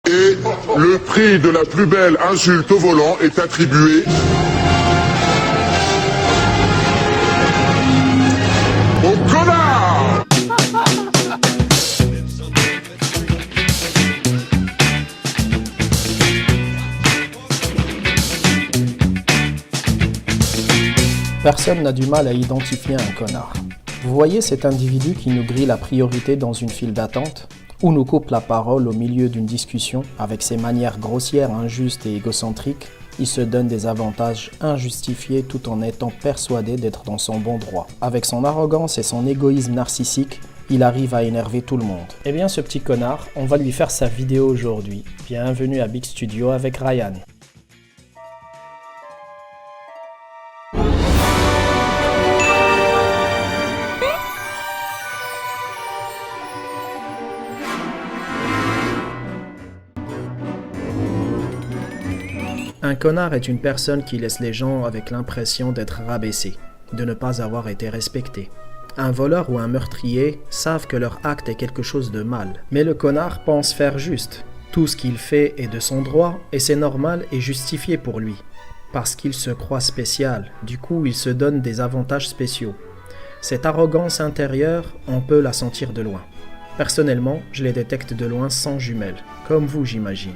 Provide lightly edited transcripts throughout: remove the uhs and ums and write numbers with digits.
Et le prix de la plus belle insulte au volant est attribué au connard. Personne n'a du mal à identifier un connard. Vous voyez cet individu qui nous grille la priorité dans une file d'attente, ou nous coupe la parole au milieu d'une discussion avec ses manières grossières, injustes et égocentriques. Il se donne des avantages injustifiés tout en étant persuadé d'être dans son bon droit. Avec son arrogance et son égoïsme narcissique, il arrive à énerver tout le monde. Eh bien ce petit connard, on va lui faire sa vidéo aujourd'hui. Bienvenue à Big Studio avec Ryan. Un connard est une personne qui laisse les gens avec l'impression d'être rabaissés, de ne pas avoir été respectés. Un voleur ou un meurtrier savent que leur acte est quelque chose de mal, mais le connard pense faire juste. Tout ce qu'il fait est de son droit et c'est normal et justifié pour lui. Parce qu'il se croit spécial, du coup il se donne des avantages spéciaux. Cette arrogance intérieure, on peut la sentir de loin. Personnellement, je les détecte de loin sans jumelles, comme vous j'imagine.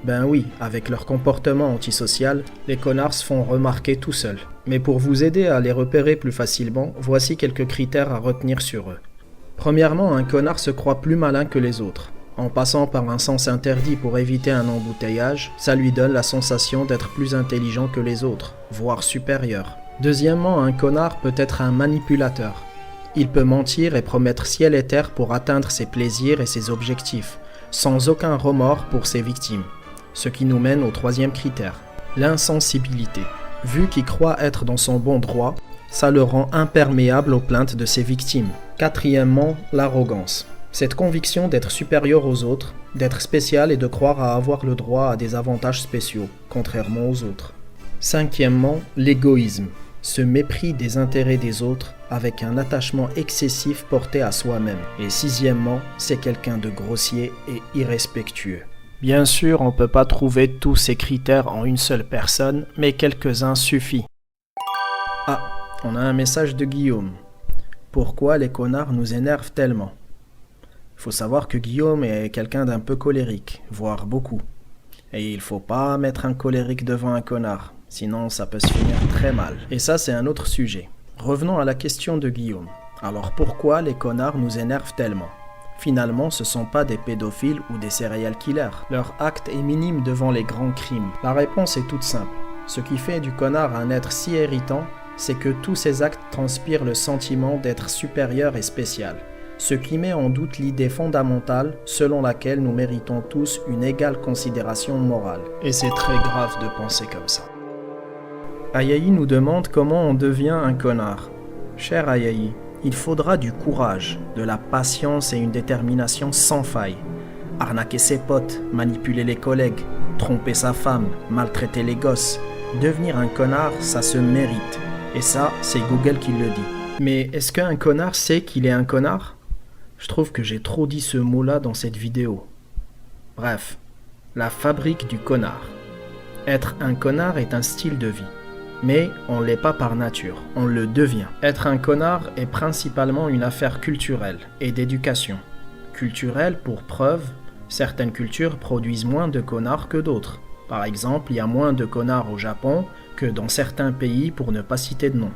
Ben oui, avec leur comportement antisocial, les connards se font remarquer tout seuls. Mais pour vous aider à les repérer plus facilement, voici quelques critères à retenir sur eux. Premièrement, un connard se croit plus malin que les autres. En passant par un sens interdit pour éviter un embouteillage, ça lui donne la sensation d'être plus intelligent que les autres, voire supérieur. Deuxièmement, un connard peut être un manipulateur. Il peut mentir et promettre ciel et terre pour atteindre ses plaisirs et ses objectifs, sans aucun remords pour ses victimes. Ce qui nous mène au troisième critère, l'insensibilité. Vu qu'il croit être dans son bon droit, ça le rend imperméable aux plaintes de ses victimes. Quatrièmement, l'arrogance. Cette conviction d'être supérieur aux autres, d'être spécial et de croire à avoir le droit à des avantages spéciaux, contrairement aux autres. Cinquièmement, l'égoïsme. Ce mépris des intérêts des autres avec un attachement excessif porté à soi-même. Et sixièmement, c'est quelqu'un de grossier et irrespectueux. Bien sûr, on ne peut pas trouver tous ces critères en une seule personne, mais quelques-uns suffisent. Ah, on a un message de Guillaume. Pourquoi les connards nous énervent tellement ? Il faut savoir que Guillaume est quelqu'un d'un peu colérique, voire beaucoup. Et il faut pas mettre un colérique devant un connard, sinon ça peut se finir très mal. Et ça, c'est un autre sujet. Revenons à la question de Guillaume. Alors pourquoi les connards nous énervent tellement ? Finalement, ce ne sont pas des pédophiles ou des serial killers. Leur acte est minime devant les grands crimes. La réponse est toute simple. Ce qui fait du connard un être si irritant, c'est que tous ces actes transpirent le sentiment d'être supérieur et spécial. Ce qui met en doute l'idée fondamentale selon laquelle nous méritons tous une égale considération morale. Et c'est très grave de penser comme ça. Ayayi nous demande comment on devient un connard. Cher Ayayi, il faudra du courage, de la patience et une détermination sans faille. Arnaquer ses potes, manipuler les collègues, tromper sa femme, maltraiter les gosses. Devenir un connard, ça se mérite. Et ça, c'est Google qui le dit. Mais est-ce qu'un connard sait qu'il est un connard ? Je trouve que j'ai trop dit ce mot-là dans cette vidéo. Bref, la fabrique du connard. Être un connard est un style de vie. Mais on ne l'est pas par nature, on le devient. Être un connard est principalement une affaire culturelle et d'éducation. Culturelle pour preuve, certaines cultures produisent moins de connards que d'autres. Par exemple, il y a moins de connards au Japon que dans certains pays pour ne pas citer de nom.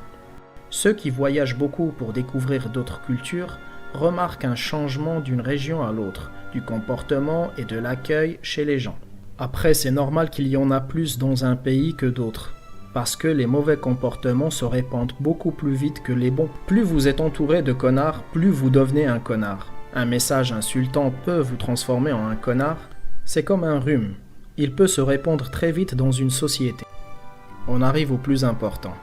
Ceux qui voyagent beaucoup pour découvrir d'autres cultures remarquent un changement d'une région à l'autre, du comportement et de l'accueil chez les gens. Après, c'est normal qu'il y en a plus dans un pays que d'autres. Parce que les mauvais comportements se répandent beaucoup plus vite que les bons. Plus vous êtes entouré de connards, plus vous devenez un connard. Un message insultant peut vous transformer en un connard. C'est comme un rhume. Il peut se répandre très vite dans une société. On arrive au plus important.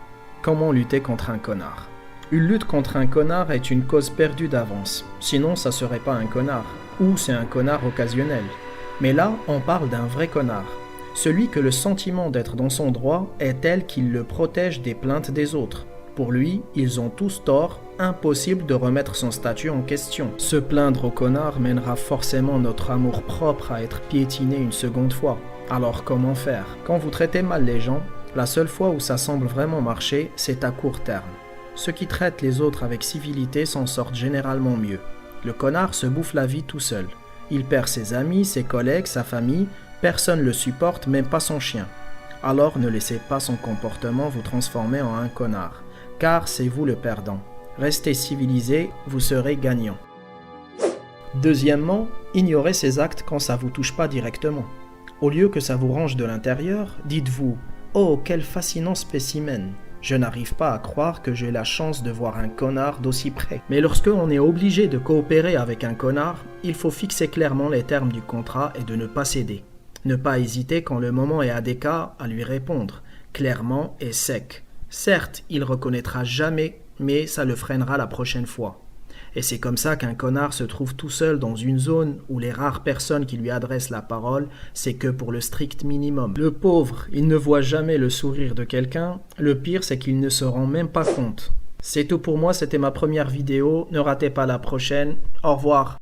Comment lutter contre un connard ? Une lutte contre un connard est une cause perdue d'avance. Sinon, ça serait pas un connard. Ou c'est un connard occasionnel. Mais là, on parle d'un vrai connard. Celui que le sentiment d'être dans son droit est tel qu'il le protège des plaintes des autres. Pour lui, ils ont tous tort, impossible de remettre son statut en question. Se plaindre au connard mènera forcément notre amour-propre à être piétiné une seconde fois. Alors comment faire? Quand vous traitez mal les gens, la seule fois où ça semble vraiment marcher, c'est à court terme. Ceux qui traitent les autres avec civilité s'en sortent généralement mieux. Le connard se bouffe la vie tout seul. Il perd ses amis, ses collègues, sa famille, personne ne le supporte, même pas son chien. Alors ne laissez pas son comportement vous transformer en un connard, car c'est vous le perdant. Restez civilisé, vous serez gagnant. Deuxièmement, ignorez ces actes quand ça vous touche pas directement. Au lieu que ça vous range de l'intérieur, dites-vous « Oh, quel fascinant spécimen ! Je n'arrive pas à croire que j'ai la chance de voir un connard d'aussi près. » Mais lorsque on est obligé de coopérer avec un connard, il faut fixer clairement les termes du contrat et de ne pas céder. Ne pas hésiter quand le moment est adéquat à lui répondre, clairement et sec. Certes, il reconnaîtra jamais, mais ça le freinera la prochaine fois. Et c'est comme ça qu'un connard se trouve tout seul dans une zone où les rares personnes qui lui adressent la parole, c'est que pour le strict minimum. Le pauvre, il ne voit jamais le sourire de quelqu'un, le pire c'est qu'il ne se rend même pas compte. C'est tout pour moi, c'était ma première vidéo, ne ratez pas la prochaine, au revoir.